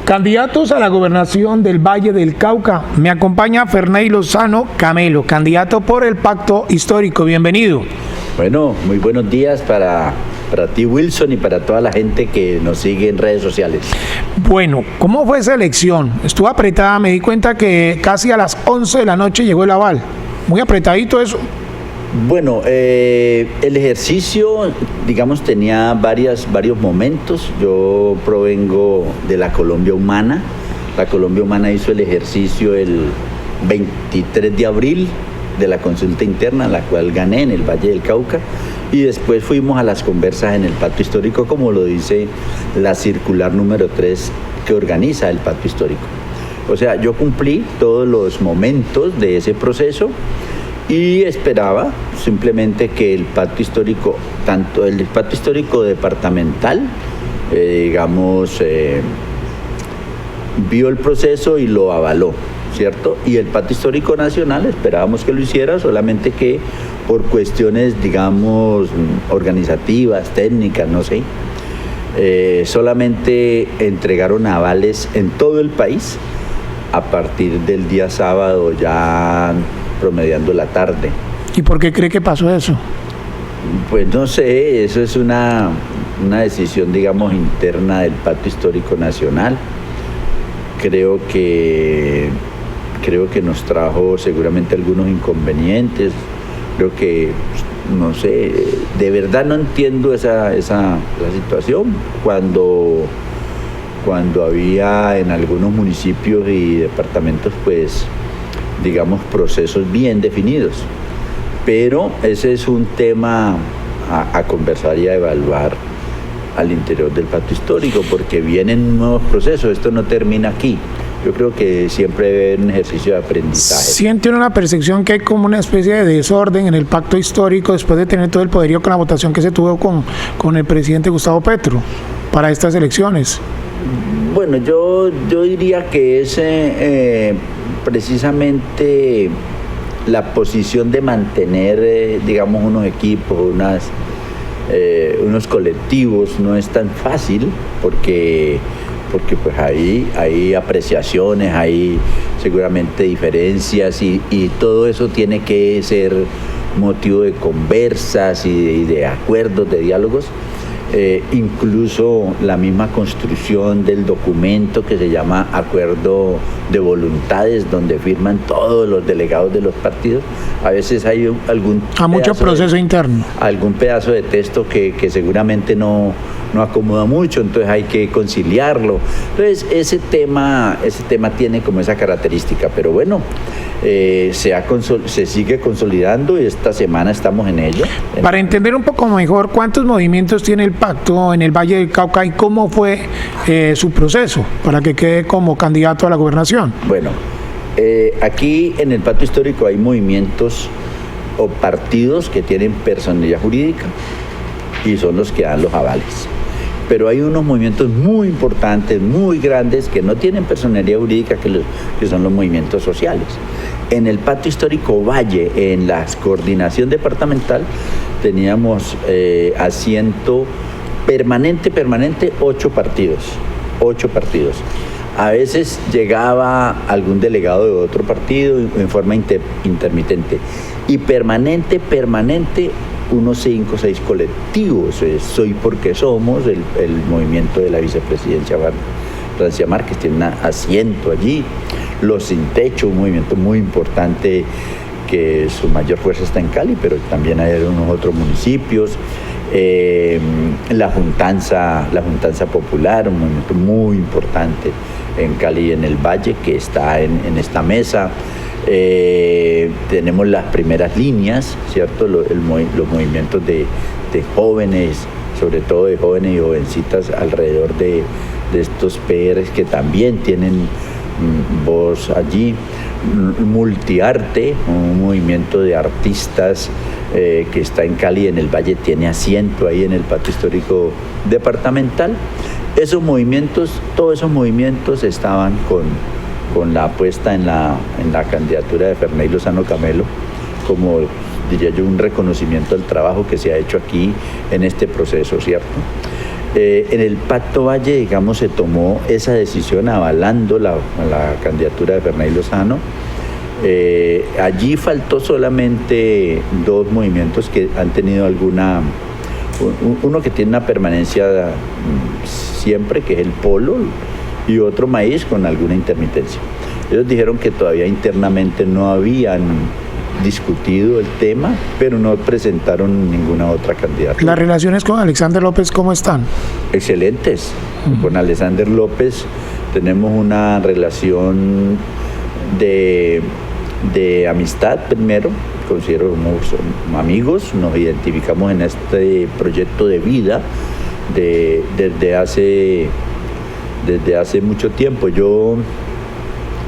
Candidatos a la gobernación del Valle del Cauca. Me acompaña Ferney Lozano Camelo, candidato por el Pacto Histórico. Bienvenido. Bueno, muy buenos días para ti, Wilson, y para toda la gente que nos sigue en redes sociales. Bueno, ¿cómo fue esa elección? Estuvo apretada, me di cuenta que casi a las 11 de la noche llegó el aval. Muy apretadito eso. Bueno, el ejercicio, digamos, tenía varios momentos. Yo provengo de la Colombia Humana. La Colombia Humana hizo el ejercicio el 23 de abril de la consulta interna, la cual gané en el Valle del Cauca, y después fuimos a las conversas en el Pacto Histórico, como lo dice la circular número 3 que organiza el Pacto Histórico. O sea, yo cumplí todos los momentos de ese proceso y esperaba simplemente que el Pacto Histórico, tanto el Pacto Histórico departamental, vio el proceso y lo avaló, ¿cierto? Y el Pacto Histórico Nacional esperábamos que lo hiciera, solamente que por cuestiones, digamos, organizativas, técnicas, no sé, solamente entregaron avales en todo el país a partir del día sábado, ya promediando la tarde. ¿Y por qué cree que pasó eso? Pues no sé, eso es una decisión, digamos, interna del Pacto Histórico Nacional. Creo que nos trajo seguramente algunos inconvenientes. Creo que, no sé, de verdad no entiendo la situación. Cuando había en algunos municipios y departamentos, pues, digamos, procesos bien definidos. Pero ese es un tema a conversar y a evaluar al interior del Pacto Histórico, porque vienen nuevos procesos, esto no termina aquí. Yo creo que siempre debe haber un ejercicio de aprendizaje. ¿Siente una percepción que hay como una especie de desorden en el Pacto Histórico después de tener todo el poderío con la votación que se tuvo con el presidente Gustavo Petro para estas elecciones? Bueno, yo diría que es precisamente la posición de mantener, digamos, unos equipos, unos colectivos, no es tan fácil, porque pues hay apreciaciones, hay seguramente diferencias, y todo eso tiene que ser motivo de conversas y de acuerdos, de diálogos. Incluso la misma construcción del documento que se llama Acuerdo de Voluntades, donde firman todos los delegados de los partidos, a veces hay mucho proceso interno. Algún pedazo de texto que seguramente no acomoda mucho, entonces hay que conciliarlo. Entonces ese tema tiene como esa característica, pero bueno, se sigue consolidando y esta semana estamos en ello. Para entender un poco mejor, ¿cuántos movimientos tiene el pacto en el Valle del Cauca y cómo fue su proceso para que quede como candidato a la gobernación? Bueno, aquí en el Pacto Histórico hay movimientos o partidos que tienen personalidad jurídica y son los que dan los avales. Pero hay unos movimientos muy importantes, muy grandes, que no tienen personalidad jurídica, que son los movimientos sociales. En el Pacto Histórico Valle, en la coordinación departamental, teníamos asiento permanente, 8 partidos. A veces llegaba algún delegado de otro partido en forma intermitente. Y permanente, unos 5 o 6 colectivos. Soy porque somos, el movimiento de la vicepresidencia Francia Márquez tiene un asiento allí. Los Sin Techo, un movimiento muy importante que su mayor fuerza está en Cali, pero también hay unos otros municipios. La Juntanza Popular, un movimiento muy importante en Cali y en el Valle, que está en esta mesa. Tenemos las primeras líneas, ¿cierto? Los movimientos de jóvenes, sobre todo de jóvenes y jovencitas alrededor de estos PRs que también tienen voz allí. Multiarte, un movimiento de artistas que está en Cali, en el Valle, tiene asiento ahí en el Pacto Histórico Departamental. Todos esos movimientos estaban con la apuesta en la candidatura de Ferney Lozano Camelo, como diría yo, un reconocimiento al trabajo que se ha hecho aquí en este proceso, ¿cierto? En el Pacto Valle, digamos, se tomó esa decisión avalando la candidatura de Ferney Lozano. Allí faltó solamente dos movimientos que han tenido uno que tiene una permanencia siempre, que es el Polo, y otro Maíz con alguna intermitencia. Ellos dijeron que todavía internamente no habían discutido el tema, pero no presentaron ninguna otra candidatura. ¿Las relaciones con Alexander López cómo están? Excelentes. Con Alexander López tenemos una relación de amistad primero, considero que somos amigos, nos identificamos en este proyecto de vida desde hace mucho tiempo. Yo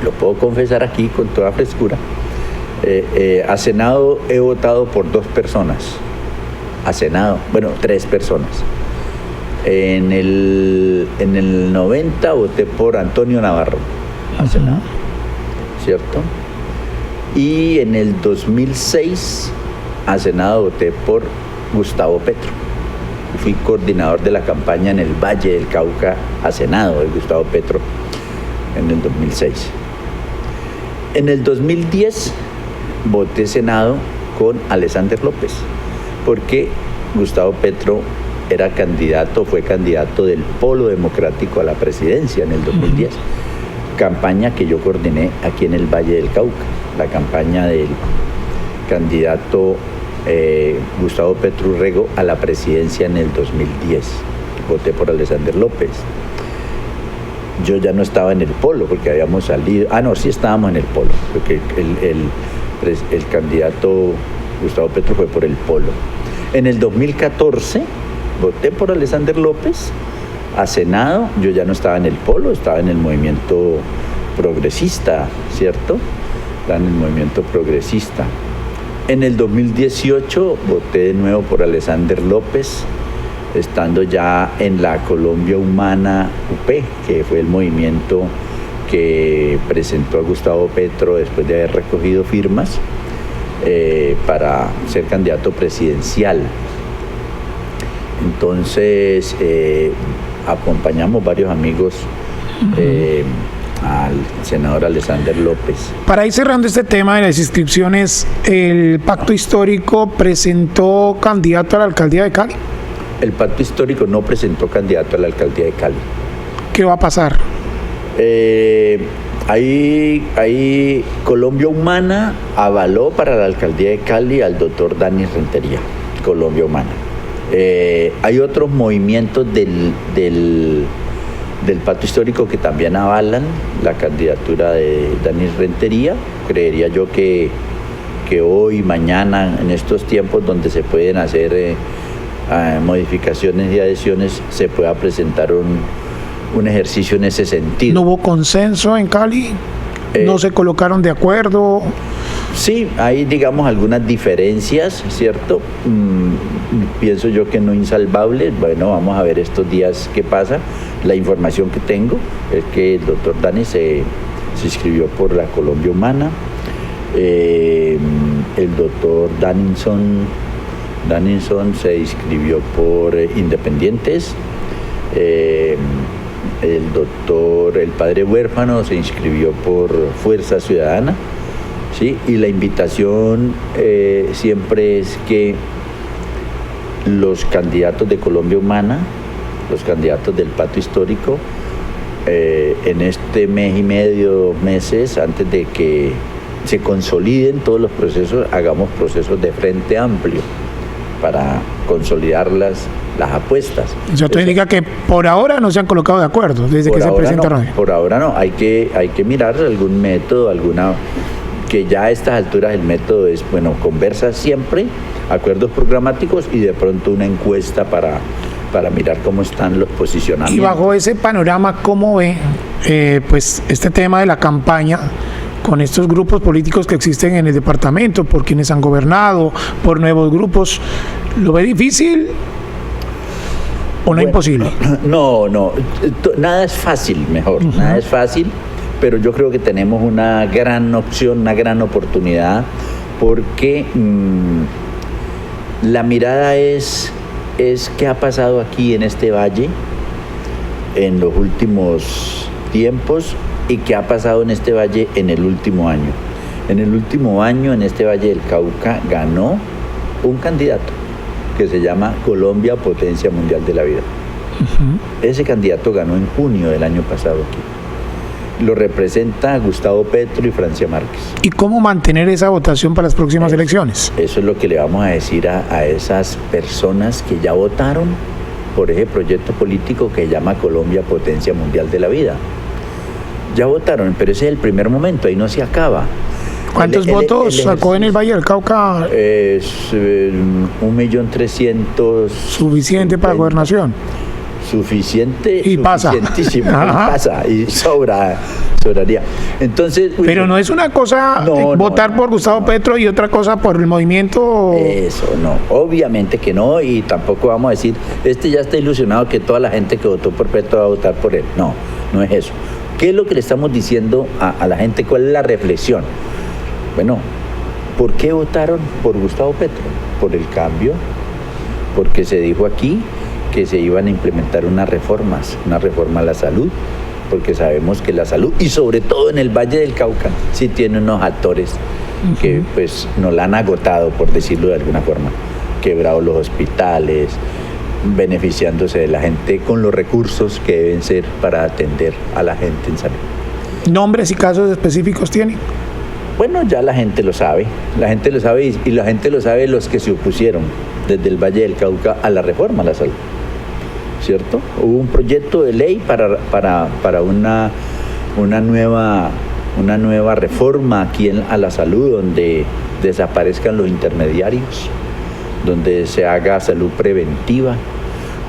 lo puedo confesar aquí con toda frescura. A Senado he votado por 2 personas. A Senado, bueno, 3 personas. En el 90 voté por Antonio Navarro a Senado, ¿cierto? Y en el 2006 a Senado voté por Gustavo Petro. Fui coordinador de la campaña en el Valle del Cauca a Senado de Gustavo Petro en el 2006. En el 2010 voté Senado con Alexander López, porque Gustavo Petro fue candidato del Polo Democrático a la presidencia en el 2010, campaña que yo coordiné aquí en el Valle del Cauca, la campaña del candidato Gustavo Petro Urrego a la presidencia en el 2010. Voté por Alexander López. Yo ya no estaba en el Polo porque habíamos salido. Sí estábamos en el Polo, porque el candidato Gustavo Petro fue por el Polo. En el 2014 voté por Alexander López a Senado. Yo ya no estaba en el Polo, estaba en el movimiento progresista, ¿cierto? Estaba en el movimiento progresista. En el 2018 voté de nuevo por Alexander López, estando ya en la Colombia Humana UP, que fue el movimiento que presentó a Gustavo Petro después de haber recogido firmas para ser candidato presidencial. Entonces acompañamos varios amigos al senador Alexander López. Para ir cerrando este tema de las inscripciones, ¿el Pacto Histórico presentó candidato a la alcaldía de Cali? El Pacto Histórico no presentó candidato a la alcaldía de Cali. ¿Qué va a pasar? Ahí Colombia Humana avaló para la alcaldía de Cali al doctor Dani Rentería, Colombia Humana. Hay otros movimientos del Pacto Histórico que también avalan la candidatura de Dani Rentería. Creería yo que hoy, mañana, en estos tiempos donde se pueden hacer modificaciones y adhesiones, se pueda presentar un ejercicio en ese sentido. ¿No hubo consenso en Cali? ¿No se colocaron de acuerdo? Sí, hay, digamos, algunas diferencias, ¿cierto? Pienso yo que no insalvables. Bueno, vamos a ver estos días qué pasa. La información que tengo es que el doctor Dani se inscribió por la Colombia Humana. El doctor Daninson se inscribió por Independientes. El padre Huérfano se inscribió por Fuerza Ciudadana, ¿sí? Y la invitación siempre es que los candidatos de Colombia Humana, los candidatos del Pacto Histórico, en este mes y medio, 2 meses, antes de que se consoliden todos los procesos, hagamos procesos de frente amplio para consolidar las apuestas. Eso te indica que por ahora no se han colocado de acuerdo desde que se presentaron. Por ahora no, hay que mirar algún método, que ya a estas alturas el método es, bueno, conversa siempre, acuerdos programáticos y de pronto una encuesta para mirar cómo están los posicionamientos. Y bajo ese panorama, ¿cómo ve pues este tema de la campaña con estos grupos políticos que existen en el departamento, por quienes han gobernado, por nuevos grupos? ¿Lo ve difícil o no imposible? No, nada es fácil, mejor, nada es fácil, pero yo creo que tenemos una gran opción, una gran oportunidad, porque la mirada es es qué ha pasado aquí en este valle en los últimos tiempos y qué ha pasado en este valle en el último año. En el último año, en este Valle del Cauca, ganó un candidato que se llama Colombia Potencia Mundial de la Vida. Ese candidato ganó en junio del año pasado aquí. Lo representa Gustavo Petro y Francia Márquez. ¿Y cómo mantener esa votación para las próximas elecciones? Eso es lo que le vamos a decir a esas personas que ya votaron por ese proyecto político que se llama Colombia Potencia Mundial de la Vida. Ya votaron, pero ese es el primer momento, ahí no se acaba. ¿Cuántos votos sacó en el Valle del Cauca? 1.300.000. Suficiente para gobernación. Suficiente y pasa. Suficientísimo. Y pasa, y sobraría. Entonces, pero no es una cosa votar por Gustavo Petro y otra cosa por el movimiento. Eso, no, obviamente que no, y tampoco vamos a decir, ya está ilusionado que toda la gente que votó por Petro va a votar por él. No, no es eso. ¿Qué es lo que le estamos diciendo a la gente? ¿Cuál es la reflexión? Bueno, ¿por qué votaron por Gustavo Petro? Por el cambio, porque se dijo aquí que se iban a implementar unas reformas, una reforma a la salud, porque sabemos que la salud, y sobre todo en el Valle del Cauca, sí tiene unos actores que pues nos la han agotado, por decirlo de alguna forma, quebrado los hospitales, beneficiándose de la gente con los recursos que deben ser para atender a la gente en salud. ¿Nombres y casos específicos tienen? Bueno, ya la gente lo sabe y la gente lo sabe los que se opusieron desde el Valle del Cauca a la reforma a la salud, ¿cierto? Hubo un proyecto de ley para una nueva reforma aquí a la salud, donde desaparezcan los intermediarios, donde se haga salud preventiva,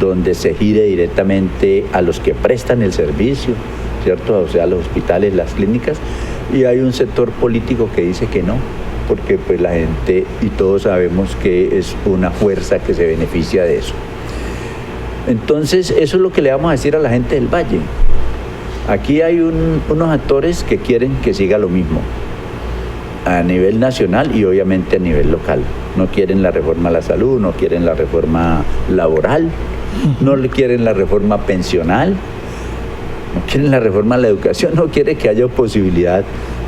donde se gire directamente a los que prestan el servicio, ¿cierto? O sea, los hospitales, las clínicas, y hay un sector político que dice que no, porque pues la gente, y todos sabemos que es una fuerza que se beneficia de eso. Entonces, eso es lo que le vamos a decir a la gente del Valle. Aquí hay unos actores que quieren que siga lo mismo, a nivel nacional y obviamente a nivel local. No quieren la reforma a la salud, no quieren la reforma laboral, no quieren la reforma pensional, no quieren la reforma a la educación, no quiere que haya posibilidad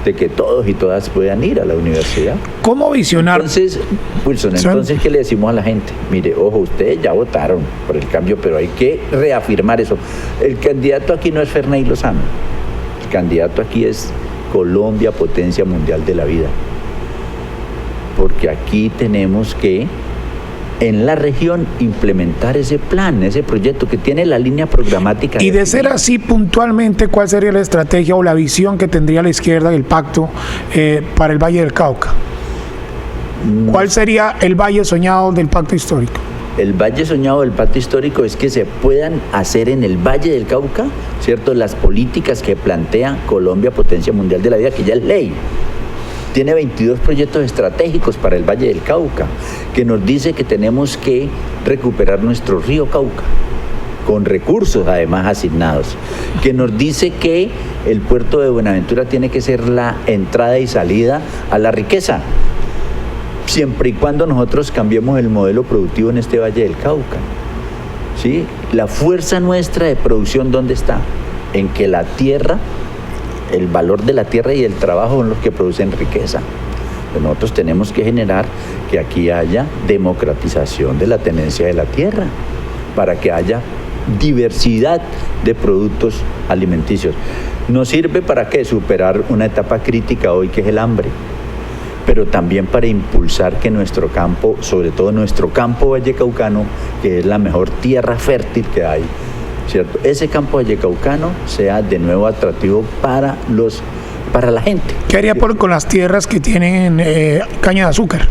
de que todos y todas puedan ir a la universidad. ¿Cómo visionar? Entonces, Wilson, ¿qué le decimos a la gente? Mire, ojo, ustedes ya votaron por el cambio, pero hay que reafirmar eso. El candidato aquí no es Ferney Lozano, el candidato aquí es Colombia, Potencia Mundial de la Vida. Porque aquí tenemos que, en la región, implementar ese plan, ese proyecto que tiene la línea programática. Y de ser así, puntualmente, ¿cuál sería la estrategia o la visión que tendría la izquierda del pacto para el Valle del Cauca? ¿Cuál sería el valle soñado del pacto histórico? El valle soñado del pacto histórico es que se puedan hacer en el Valle del Cauca, ¿cierto?, las políticas que plantea Colombia, Potencia Mundial de la Vida, que ya es ley. Tiene 22 proyectos estratégicos para el Valle del Cauca, que nos dice que tenemos que recuperar nuestro río Cauca, con recursos además asignados, que nos dice que el puerto de Buenaventura tiene que ser la entrada y salida a la riqueza, siempre y cuando nosotros cambiemos el modelo productivo en este Valle del Cauca. ¿Sí? La fuerza nuestra de producción, ¿dónde está? En que la tierra, el valor de la tierra y el trabajo son los que producen riqueza. Pues nosotros tenemos que generar que aquí haya democratización de la tenencia de la tierra, para que haya diversidad de productos alimenticios. Nos sirve para ¿qué? Superar una etapa crítica hoy, que es el hambre, pero también para impulsar que nuestro campo, sobre todo nuestro campo vallecaucano, que es la mejor tierra fértil que hay, ¿cierto?, ese campo vallecaucano sea de nuevo atractivo para la gente. ¿Qué haría con las tierras que tienen caña de azúcar?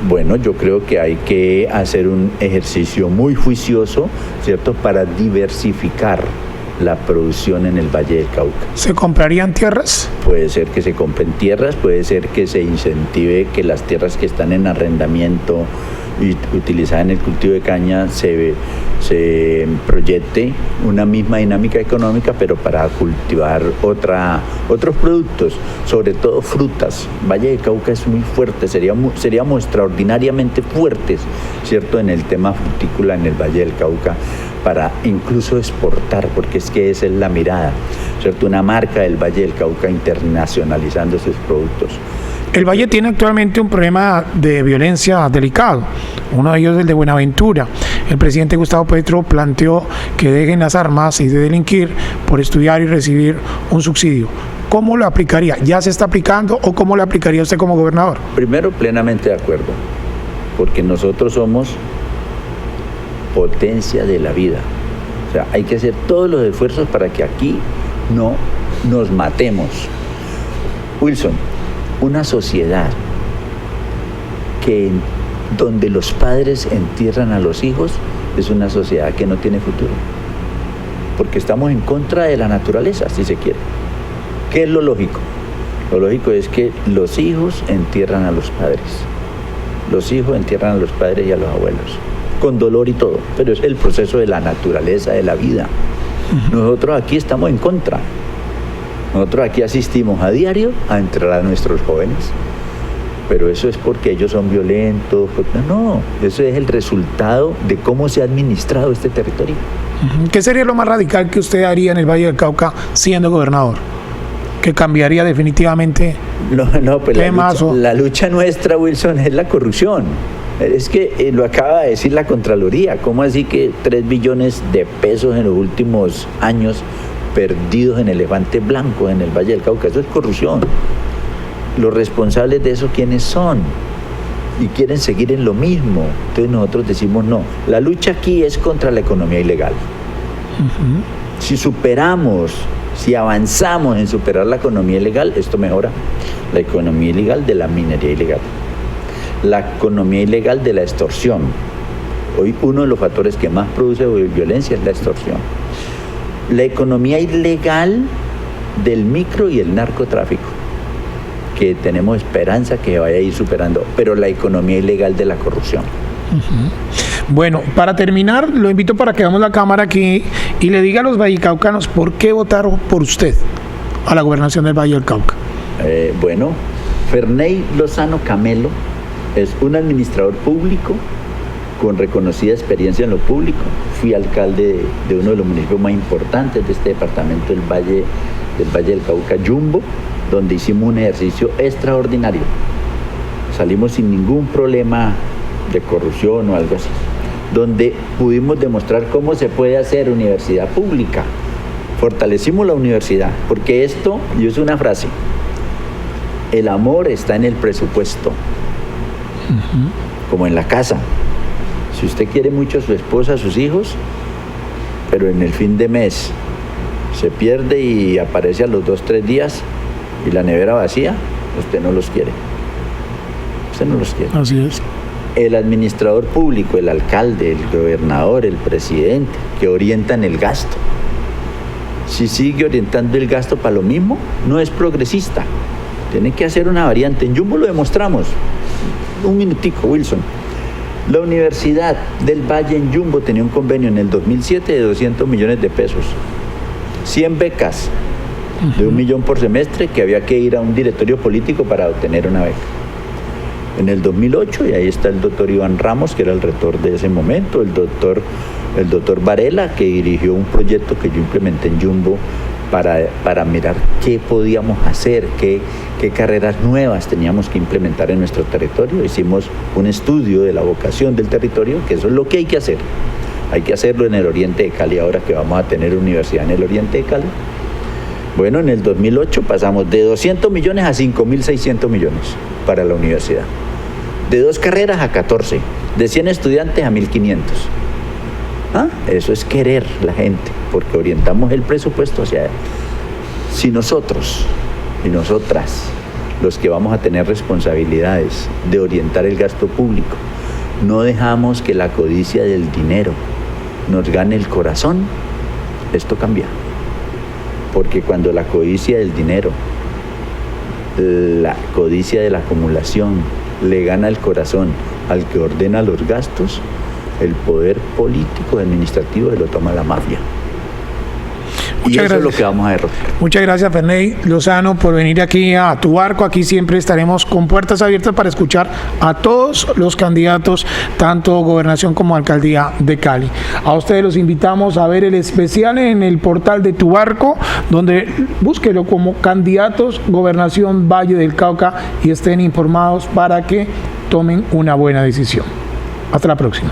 Bueno, yo creo que hay que hacer un ejercicio muy juicioso, ¿cierto?, para diversificar la producción en el Valle del Cauca. ¿Se comprarían tierras? Puede ser que se compren tierras, puede ser que se incentive que las tierras que están en arrendamiento y utilizadas en el cultivo de caña se proyecte una misma dinámica económica, pero para cultivar otros productos, sobre todo frutas. Valle del Cauca es muy fuerte, seríamos extraordinariamente fuertes, ¿cierto?, en el tema frutícola en el Valle del Cauca, para incluso exportar, porque es que esa es la mirada, ¿cierto?, una marca del Valle del Cauca internacionalizando sus productos. El Valle tiene actualmente un problema de violencia delicado. Uno de ellos es el de Buenaventura. El presidente Gustavo Petro planteó que dejen las armas y de delinquir por estudiar y recibir un subsidio. ¿Cómo lo aplicaría? ¿Ya se está aplicando o cómo lo aplicaría usted como gobernador? Primero, plenamente de acuerdo, porque nosotros somos potencia de la vida. O sea, hay que hacer todos los esfuerzos para que aquí no nos matemos. Wilson, una sociedad donde los padres entierran a los hijos es una sociedad que no tiene futuro, porque estamos en contra de la naturaleza, si se quiere. ¿Qué es lo lógico? Lo lógico es que los hijos entierran a los padres. Los hijos entierran a los padres y a los abuelos, con dolor y todo, pero es el proceso de la naturaleza, de la vida. Nosotros aquí estamos en contra. Nosotros aquí asistimos a diario a enterrar a nuestros jóvenes, pero eso es porque ellos son violentos. No, eso es el resultado de cómo se ha administrado este territorio. ¿Qué sería lo más radical que usted haría en el Valle del Cauca siendo gobernador? ¿Que cambiaría definitivamente pues temas? La lucha nuestra, Wilson, es la corrupción. Es que lo acaba de decir la Contraloría. ¿Cómo así que 3 billones de pesos en los últimos años perdidos en elefante blanco en el Valle del Cauca? Eso es corrupción. Los responsables de eso, ¿quiénes son? Y quieren seguir en lo mismo. Entonces nosotros decimos no. La lucha aquí es contra la economía ilegal. Si avanzamos en superar la economía ilegal, esto mejora. La economía ilegal de la minería ilegal, la economía ilegal de la extorsión. Hoy uno de los factores que más produce violencia es la extorsión. La economía ilegal del micro y el narcotráfico, que tenemos esperanza que vaya a ir superando, pero la economía ilegal de la corrupción. Bueno, para terminar, lo invito para que hagamos la cámara aquí y le diga a los vallecaucanos por qué votaron por usted a la gobernación del Valle del Cauca. Bueno, Ferney Lozano Camelo es un administrador público con reconocida experiencia en lo público. Fui alcalde de uno de los municipios más importantes de este departamento del Valle del Cauca, Yumbo, donde hicimos un ejercicio extraordinario. Salimos sin ningún problema de corrupción o algo así, donde pudimos demostrar cómo se puede hacer universidad pública. Fortalecimos la universidad, porque esto, yo uso una frase, el amor está en el presupuesto, como en la casa. Si usted quiere mucho a su esposa, a sus hijos, pero en el fin de mes se pierde y aparece a los 2-3 días y la nevera vacía, usted no los quiere. Usted no los quiere. Así es. El administrador público, el alcalde, el gobernador, el presidente, que orientan el gasto. Si sigue orientando el gasto para lo mismo, no es progresista. Tiene que hacer una variante. En Yumbo lo demostramos. Un minutico, Wilson. La Universidad del Valle en Yumbo tenía un convenio en el 2007 de 200 millones de pesos. 100 becas de 1 millón por semestre, que había que ir a un directorio político para obtener una beca. En el 2008, y ahí está el doctor Iván Ramos, que era el rector de ese momento, el doctor Varela, que dirigió un proyecto que yo implementé en Yumbo para mirar qué podíamos hacer, qué carreras nuevas teníamos que implementar en nuestro territorio. Hicimos un estudio de la vocación del territorio, que eso es lo que hay que hacer. Hay que hacerlo en el Oriente de Cali, ahora que vamos a tener universidad en el Oriente de Cali. Bueno, en el 2008 pasamos de 200 millones a 5.600 millones para la universidad. De 2 carreras a 14, de 100 estudiantes a 1.500. Eso es querer la gente, porque orientamos el presupuesto hacia él. Si nosotros y nosotras, los que vamos a tener responsabilidades de orientar el gasto público, no dejamos que la codicia del dinero nos gane el corazón, esto cambia. porque cuando la codicia del dinero, la codicia de la acumulación, le gana el corazón al que ordena los gastos, el poder político y administrativo se lo toma la mafia. Y eso es lo que vamos a derrotar. Muchas gracias, Ferney Lozano, por venir aquí a Tu Barco. Aquí siempre estaremos con puertas abiertas para escuchar a todos los candidatos, tanto gobernación como alcaldía de Cali. A ustedes los invitamos a ver el especial en el portal de Tu Barco, donde búsquelo como candidatos Gobernación Valle del Cauca y estén informados para que tomen una buena decisión. Hasta la próxima.